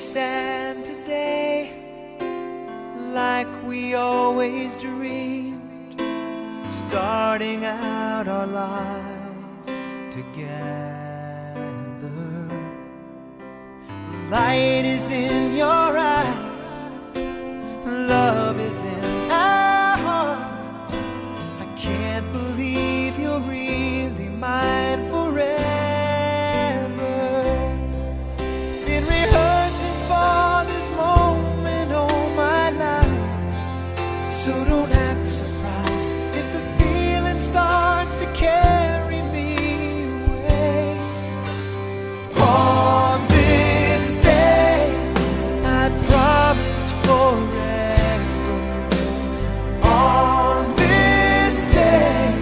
stand today like we always dreamed, starting out our life together. The light is in your eyes, love is in our hearts. I can't believe you're really mine forever. Been rehearsing for this moment all my life, so don't act surprised if the feeling starts to carry me away. On this day, I promise forever. On this day,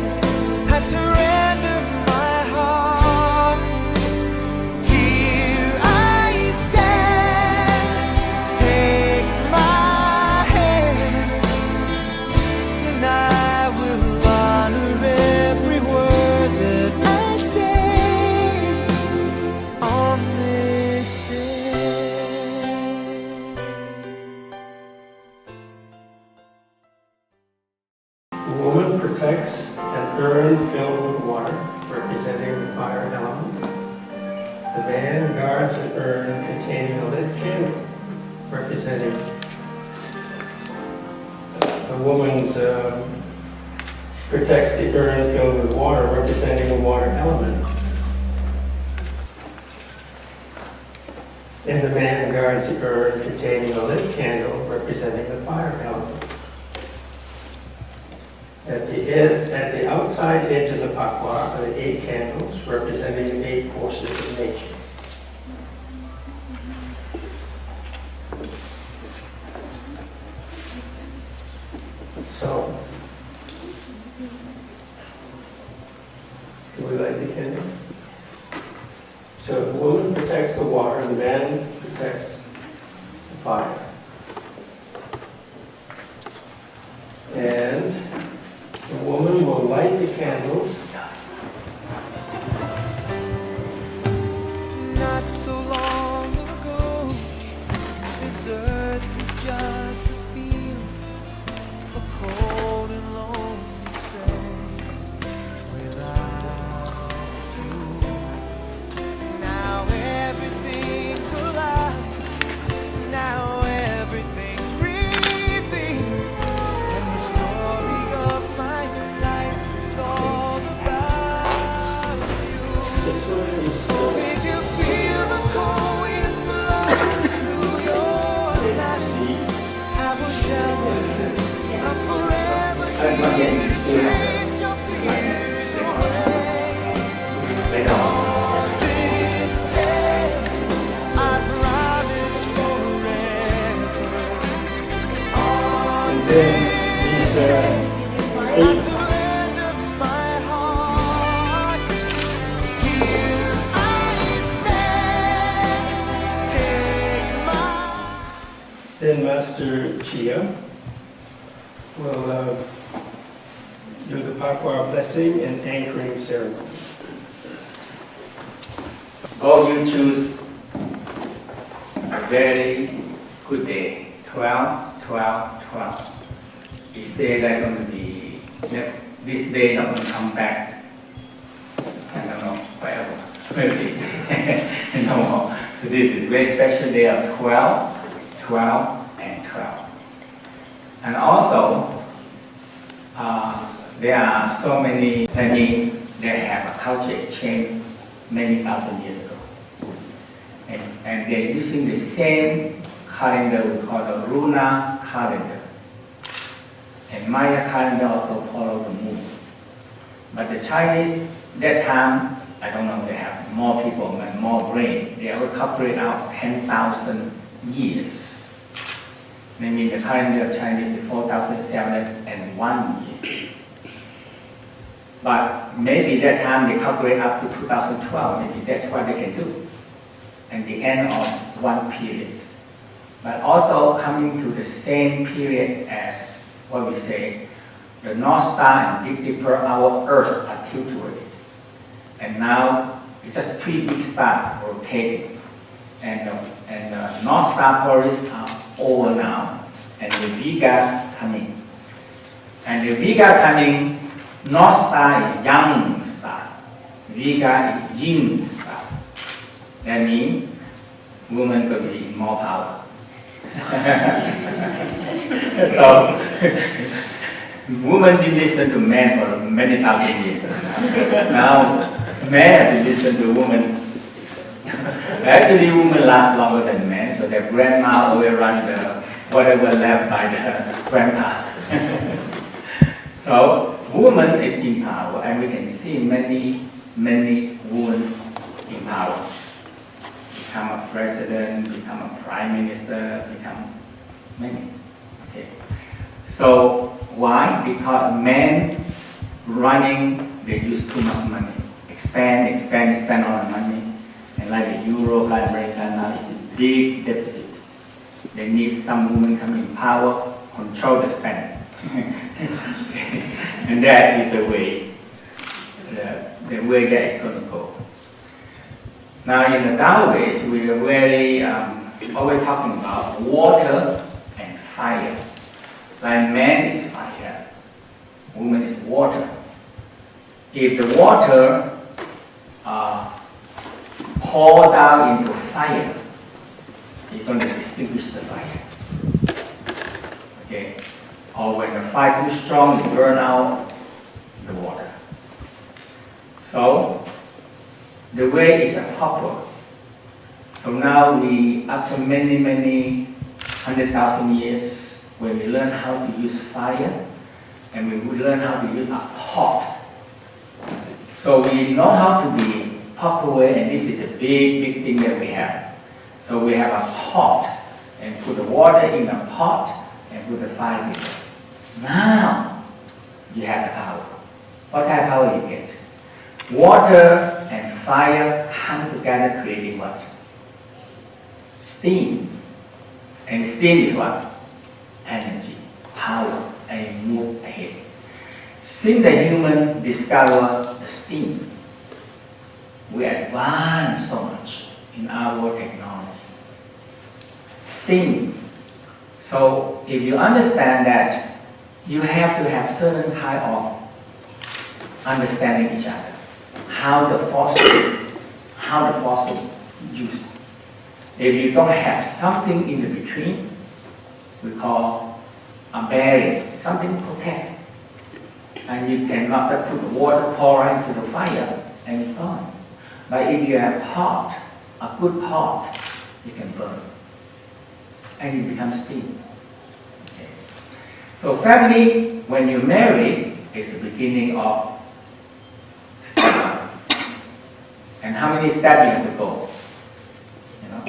I surrender my heart. Here I stand, take my hand, and I will honor every word that I say on this day. The woman protects an urn filled with water, representing the fire element. The man guards an urn containing a lit candle, representing the woman's protects the urn filled with water, representing the water element. And the man guards the urn containing a lit candle, representing the fire element. At the outside edge of the pakwa are the 8 candles, representing the 8 forces of nature. So, do we light the candles? So the woman protects the water, the man protects the fire. And the woman will light the candles. Not so long ago, this earth was just a field, a cold and lonely space without you. Now everything's alive, now everything's breathing, and the story of my life is all about you. This one is So if you feel the cold winds blowing through your life, I will shelter. I'm forever here to chase your fears away. On this day, I promise forever. On this day, I surrender my heart. Here I stand, take my. Then Master Chia will do the pakwa blessing and anchoring ceremony. All you choose a very good day. 12, 12, 12. He said that going to be this day not going to come back. I don't know, forever. Maybe. No more. So this is very special day of 12, 12, and 12. And also, there are so many family that have a culture exchange many thousand years ago. And they're using the same calendar we call the lunar calendar. And Maya calendar also follow the moon. But the Chinese, that time, I don't know, they have more people and more brain. They will calculate out 10,000 years. I mean, the calendar of Chinese is 4,701 years. But maybe that time they calculate up to 2012, maybe that's what they can do. And the end of one period. But also coming to the same period as what we say, the North Star and Big Dipper, our Earth are tilted. And now it's just 3 big stars rotating. And and North Star forests are over now, and the Vega coming. And the Vega coming, North Star is young star, Vega is yin star. That means woman could be more power. So, women didn't listen to men for many thousand years. Now, men have to listen to women. Actually, women last longer than men, so their grandma always run the whatever left by the grandpa. So, woman is in power, and we can see many women in power. Become a president, become a prime minister, become many. Okay. So why? Because men running, they use too much money. Spend all the money. And like the Euro, like America now, it's a big deficit. They need some women come in power, control the spending. And that is the way, the way that is going to go. Now in the Taoist, we are very always talking about water and fire. Like man is fire, woman is water. If the water pour down into fire, it's going to extinguish the fire. Okay? Or when the fire too strong, it burn out the water. So the way is a copper. So now we, after many 100,000 years, when we learn how to use fire, and we learn how to use a pot. So we know how to be proper way, and this is a big thing that we have. So we have a pot, and put the water in a pot, and put the fire in it. Now, you have the power. What kind of power you get? Water and fire come together creating what? Steam. And steam is what? Energy, power, and move ahead. Since the human discovered the steam, we advance so much in our technology. Steam. So if you understand that, you have to have certain kind of understanding each other. How the forces used. If you don't have something in the between, we call a barrier, something to protect. And you cannot just put the water pour right into the fire and it's gone. But if you have pot, a good pot, you can burn. And you become steam. Okay. So family, when you marry, is the beginning of step one. And how many steps you have to go? You know?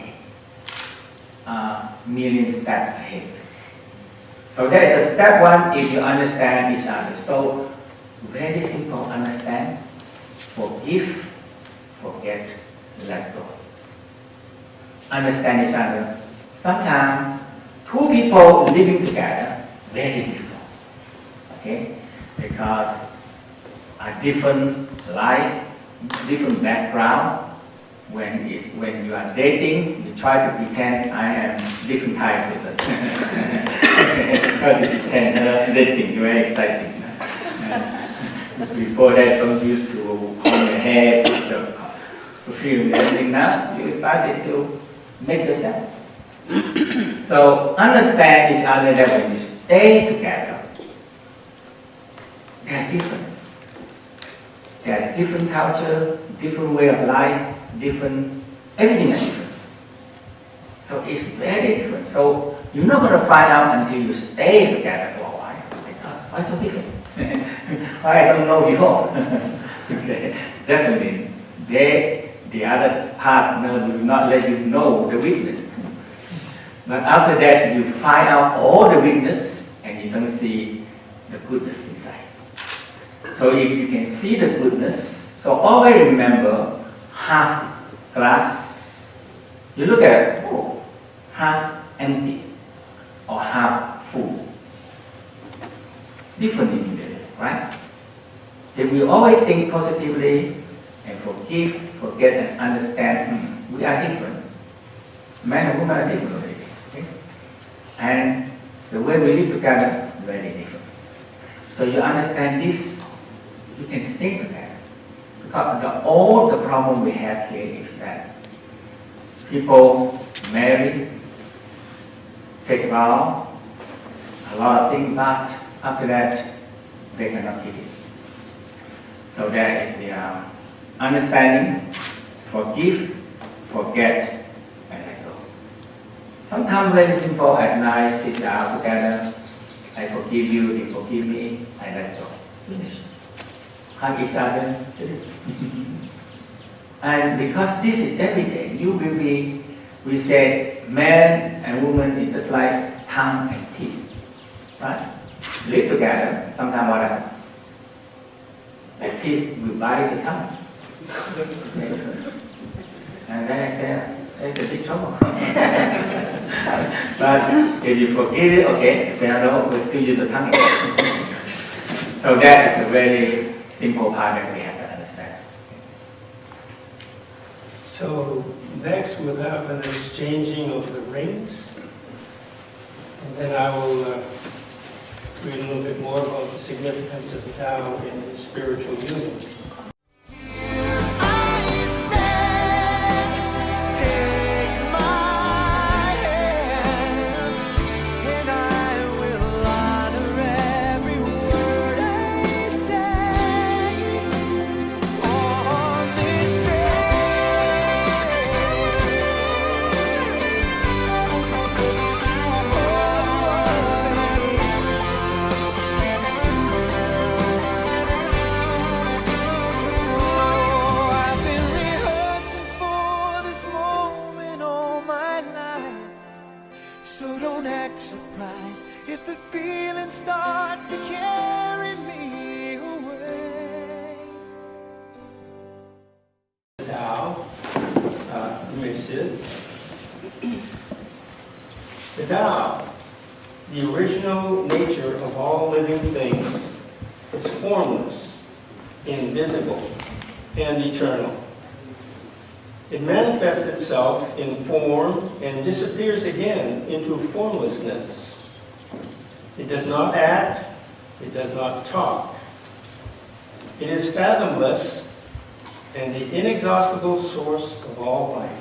Million steps ahead. So that is a step one if you understand each other. So very simple, understand, forgive, forget, let go. Understand each other. Sometimes two people living together, very difficult. Okay? Because a different life, different background. When you are dating, you try to pretend I am different type of person. Try to pretend dating, very exciting. Before that, don't used to comb your hair, put the perfume and everything. Now you started to make yourself. So understand each other that when you stay together, they are different. They are different culture, different way of life, different, everything is different. So it's very different. So you're not going to find out until you stay together for a while. Because why so different? Why I don't know before? Okay. Definitely, the other partner will not let you know the weakness. But after that, you find out all the weakness and you don't see the goodness inside. So if you can see the goodness, so always remember half glass. You look at it, oh, half empty or half full. Different immediately, right? If we always think positively and forgive, forget, and understand, we are different. Man and woman are different already. Okay? And the way we live together, very different. So you understand this, you can stay together. Because all the problem we have here is that people marry, take vow, a lot of things, but after that, they cannot keep it. So that is the understanding, forgive, forget, and let go. Sometimes very simple, at night, sit down together, I forgive you, you forgive me, I let go. Finish. Hug each other, sleep. And because this is every day, you will be, we say, man and woman is just like tongue and teeth. Right? Live together, sometimes what happens? The teeth will bite the tongue. And then I say, it's a big trouble. But if you forgive it, okay, then no, we still use the tongue. So that is a very simple part that we have to understand. So next we'll have an exchanging of the rings. And then I will read a little bit more about the significance of Tao in the spiritual union. So don't act surprised if the feeling starts to carry me away. The Tao, you may sit. The Tao, the original nature of all living things, is formless, invisible, and eternal. It manifests itself in form and disappears again into formlessness. It does not act, it does not talk. It is fathomless and the inexhaustible source of all life.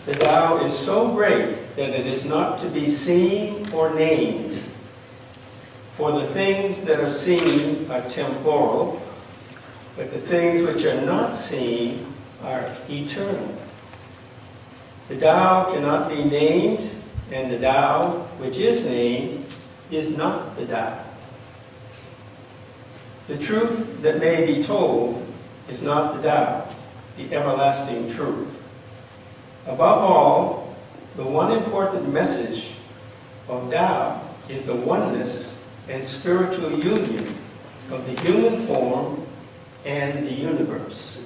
The Tao is so great that it is not to be seen or named. For the things that are seen are temporal, but the things which are not seen are eternal. The Tao cannot be named, and the Tao which is named is not the Tao. The truth that may be told is not the Tao, the everlasting truth. Above all, the one important message of Tao is the oneness and spiritual union of the human form and the universe.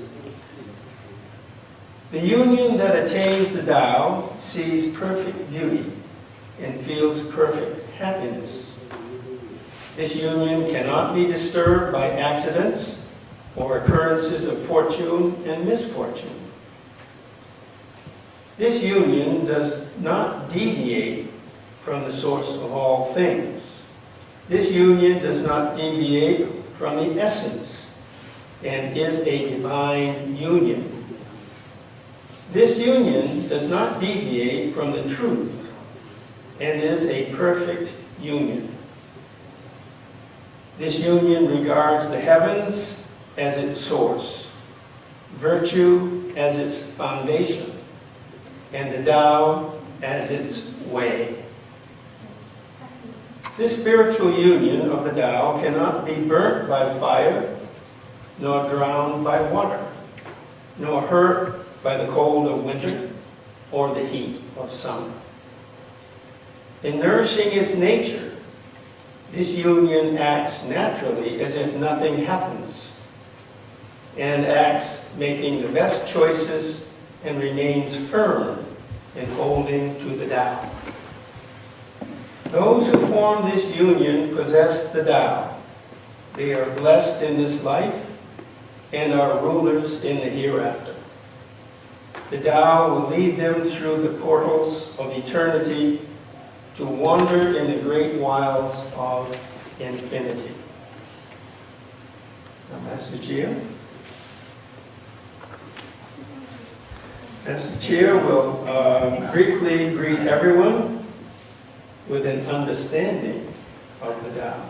The union that attains the Tao sees perfect beauty and feels perfect happiness. This union cannot be disturbed by accidents or occurrences of fortune and misfortune. This union does not deviate from the source of all things. This union does not deviate from the essence and is a divine union. This union does not deviate from the truth and is a perfect union. This union regards the heavens as its source, virtue as its foundation, and the Tao as its way. This spiritual union of the Tao cannot be burnt by fire, nor drowned by water, nor hurt by the cold of winter or the heat of summer. In nourishing its nature, this union acts naturally as if nothing happens, and acts making the best choices and remains firm in holding to the Tao. Those who form this union possess the Tao. They are blessed in this life and are rulers in the hereafter. The Tao will lead them through the portals of eternity to wander in the great wilds of infinity. Now, Master Chia. Master Chia will briefly greet everyone with an understanding of the Tao.